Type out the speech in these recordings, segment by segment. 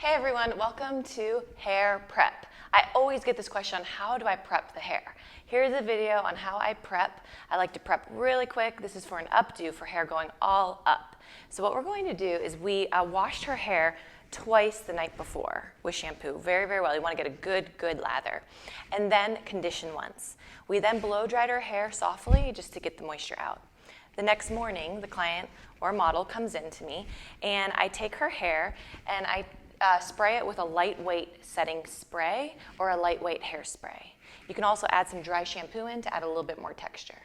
Hey everyone, welcome to hair prep. I always get this question on how do I prep the hair. Here's a video on how I prep. I like to prep really quick. This is for an updo for hair going all up. So what we're going to do is we washed her hair twice the night before with shampoo, very, very well. You want to get a good lather. And then condition once. We then blow dried her hair softly just to get the moisture out. The next morning, the client or model comes in to me and I take her hair and I spray it with a lightweight setting spray or a lightweight hairspray. You can also add some dry shampoo in to add a little bit more texture.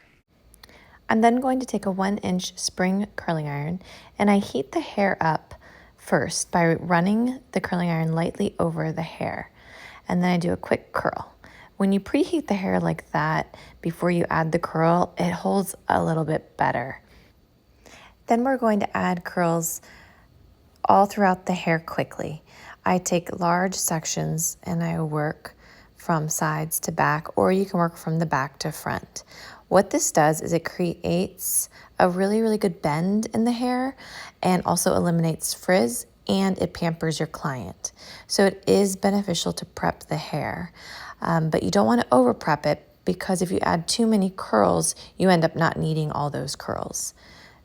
I'm then going to take a 1-inch spring curling iron and I heat the hair up first by running the curling iron lightly over the hair. And then I do a quick curl. When you preheat the hair like that before you add the curl, it holds a little bit better. Then we're going to add curls all throughout the hair quickly. I take large sections and I work from sides to back, or you can work from the back to front. What this does is it creates a really good bend in the hair and also eliminates frizz, and it pampers your client. So it is beneficial to prep the hair, but you don't want to over prep it, because if you add too many curls, you end up not needing all those curls.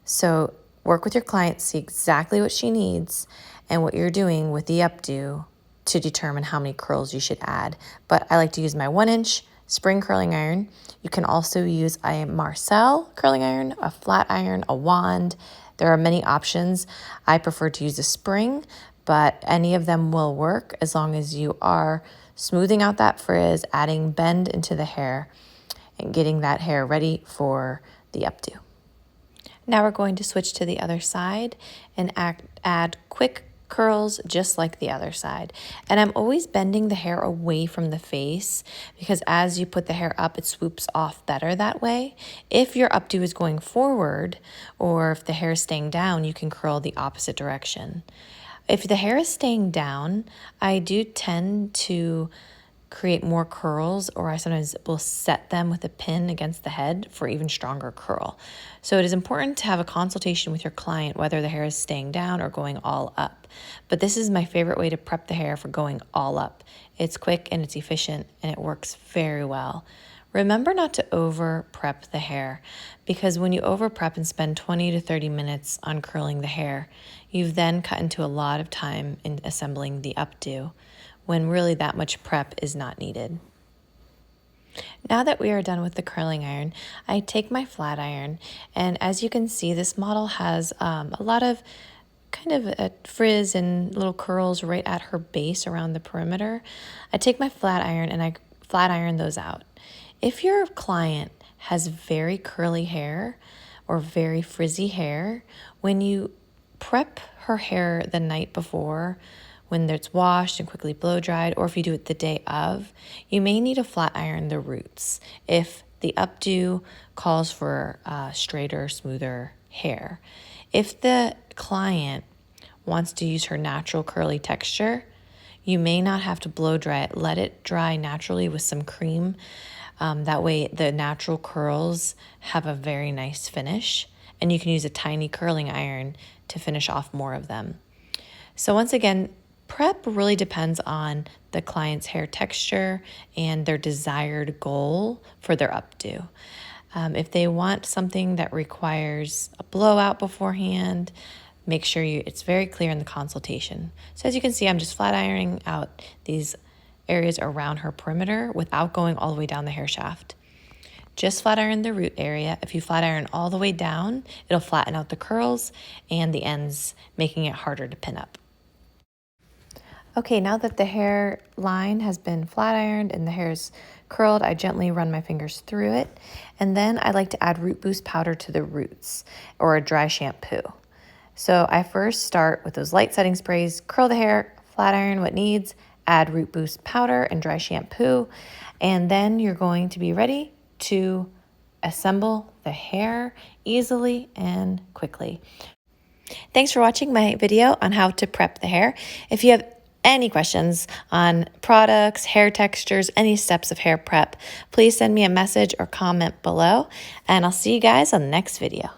So work with your client, see exactly what she needs and what you're doing with the updo to determine how many curls you should add. But I like to use my 1-inch spring curling iron. You can also use a Marcel curling iron, a flat iron, a wand. There are many options. I prefer to use a spring, but any of them will work as long as you are smoothing out that frizz, adding bend into the hair, and getting that hair ready for the updo. Now we're going to switch to the other side and add quick curls just like the other side. And I'm always bending the hair away from the face, because as you put the hair up, it swoops off better that way. If your updo is going forward, or if the hair is staying down, you can curl the opposite direction. If the hair is staying down, I do tend to create more curls, or I sometimes will set them with a pin against the head for even stronger curl. So it is important to have a consultation with your client whether the hair is staying down or going all up. But this is my favorite way to prep the hair for going all up. It's quick and it's efficient and it works very well. Remember not to over prep the hair, because when you over prep and spend 20 to 30 minutes on curling the hair, you've then cut into a lot of time in assembling the updo, when really that much prep is not needed. Now that we are done with the curling iron, I take my flat iron, and as you can see, this model has a lot of kind of a frizz and little curls right at her base around the perimeter. I take my flat iron and I flat iron those out. If your client has very curly hair or very frizzy hair, when you prep her hair the night before, when it's washed and quickly blow dried, or if you do it the day of, you may need to flat iron the roots if the updo calls for straighter, smoother hair. If the client wants to use her natural curly texture, you may not have to blow dry it. Let it dry naturally with some cream. That way the natural curls have a very nice finish, and you can use a tiny curling iron to finish off more of them. So once again, prep really depends on the client's hair texture and their desired goal for their updo. If they want something that requires a blowout beforehand, make sure it's very clear in the consultation. So as you can see, I'm just flat ironing out these areas around her perimeter without going all the way down the hair shaft. Just flat iron the root area. If you flat iron all the way down, it'll flatten out the curls and the ends, making it harder to pin up. Okay, now that the hair line has been flat ironed and the hair is curled, I gently run my fingers through it. And then I like to add root boost powder to the roots, or a dry shampoo. So I first start with those light setting sprays, curl the hair, flat iron what needs, add root boost powder and dry shampoo, and then you're going to be ready to assemble the hair easily and quickly. Thanks for watching my video on how to prep the hair. If you have any questions on products, hair textures, any steps of hair prep, please send me a message or comment below, and I'll see you guys on the next video.